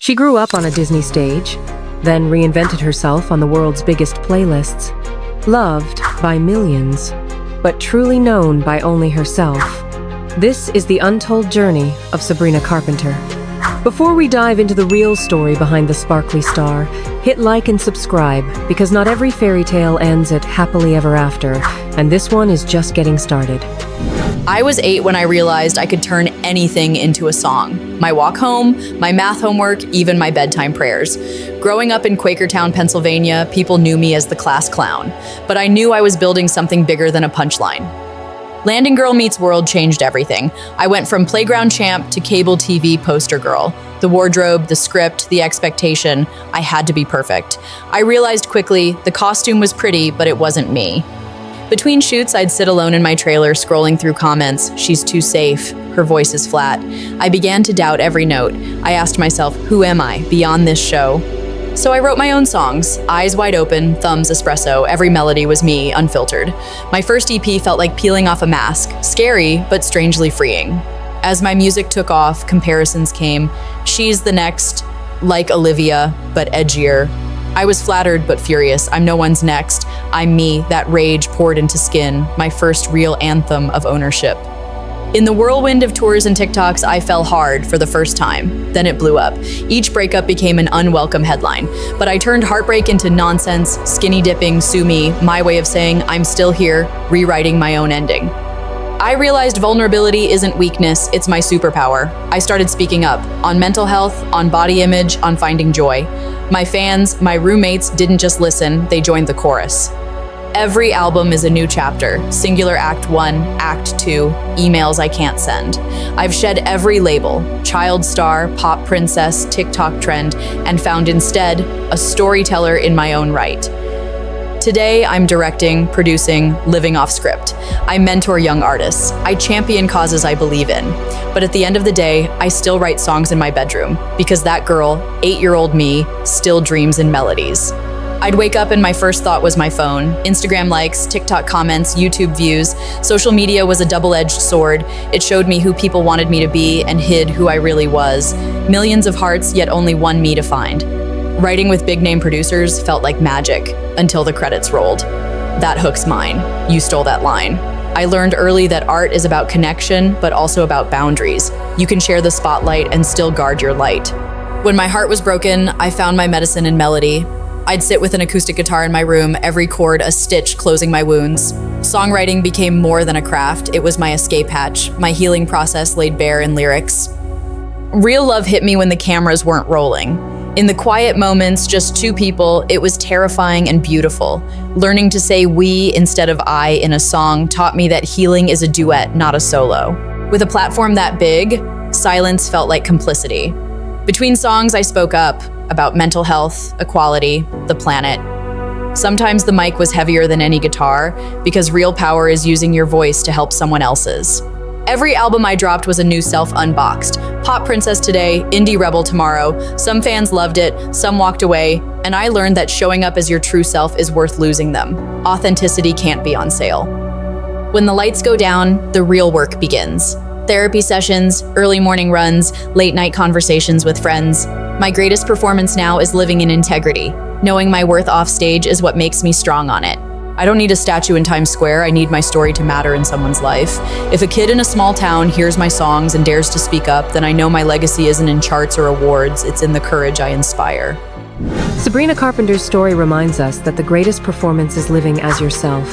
She grew up on a Disney stage, then reinvented herself on the world's biggest playlists. Loved by millions, but truly known by only herself. This is the untold journey of Sabrina Carpenter. Before we dive into the real story behind the sparkly star, hit like and subscribe, because not every fairy tale ends at happily ever after, and this one is just getting started. I was 8 when I realized I could turn anything into a song. My walk home, my math homework, even my bedtime prayers. Growing up in Quakertown, Pennsylvania, people knew me as the class clown, but I knew I was building something bigger than a punchline. Landing Girl Meets World changed everything. I went from playground champ to cable TV poster girl. The wardrobe, the script, the expectation, I had to be perfect. I realized quickly the costume was pretty, but it wasn't me. Between shoots, I'd sit alone in my trailer scrolling through comments. She's too safe. Her voice is flat. I began to doubt every note. I asked myself, who am I beyond this show? So I wrote my own songs, eyes wide open, thumbs espresso, every melody was me, unfiltered. My first EP felt like peeling off a mask, scary, but strangely freeing. As my music took off, comparisons came. She's the next, like Olivia, but edgier. I was flattered, but furious. I'm no one's next. I'm me, that rage poured into skin, my first real anthem of ownership. In the whirlwind of tours and TikToks, I fell hard for the first time. Then it blew up. Each breakup became an unwelcome headline. But I turned heartbreak into nonsense, skinny dipping, sue me, my way of saying I'm still here, rewriting my own ending. I realized vulnerability isn't weakness, it's my superpower. I started speaking up on mental health, on body image, on finding joy. My fans, my roommates didn't just listen, they joined the chorus. Every album is a new chapter, singular act 1, act 2, emails I can't send. I've shed every label, child star, pop princess, TikTok trend, and found instead a storyteller in my own right. Today, I'm directing, producing, living off script. I mentor young artists. I champion causes I believe in. But at the end of the day, I still write songs in my bedroom, because that girl, 8-year-old me, still dreams in melodies. I'd wake up and my first thought was my phone. Instagram likes, TikTok comments, YouTube views. Social media was a double-edged sword. It showed me who people wanted me to be and hid who I really was. Millions of hearts, yet only one me to find. Writing with big-name producers felt like magic, until the credits rolled. That hook's mine. You stole that line. I learned early that art is about connection, but also about boundaries. You can share the spotlight and still guard your light. When my heart was broken, I found my medicine in melody. I'd sit with an acoustic guitar in my room, every chord a stitch closing my wounds. Songwriting became more than a craft. It was my escape hatch, my healing process laid bare in lyrics. Real love hit me when the cameras weren't rolling. In the quiet moments, just two people, it was terrifying and beautiful. Learning to say we instead of I in a song taught me that healing is a duet, not a solo. With a platform that big, silence felt like complicity. Between songs, I spoke up about mental health, equality, the planet. Sometimes the mic was heavier than any guitar, because real power is using your voice to help someone else's. Every album I dropped was a new self unboxed. Pop princess today, indie rebel tomorrow. Some fans loved it, some walked away, and I learned that showing up as your true self is worth losing them. Authenticity can't be on sale. When the lights go down, the real work begins. Therapy sessions, early morning runs, late night conversations with friends. My greatest performance now is living in integrity. Knowing my worth off stage is what makes me strong on it. I don't need a statue in Times Square, I need my story to matter in someone's life. If a kid in a small town hears my songs and dares to speak up, then I know my legacy isn't in charts or awards, it's in the courage I inspire. Sabrina Carpenter's story reminds us that the greatest performance is living as yourself.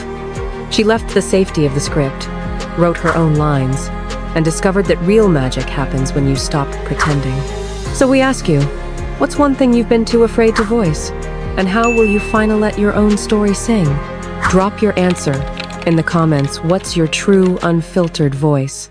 She left the safety of the script, wrote her own lines, and discovered that real magic happens when you stop pretending. So we ask you, what's one thing you've been too afraid to voice? And how will you finally let your own story sing? Drop your answer in the comments. What's your true, unfiltered voice?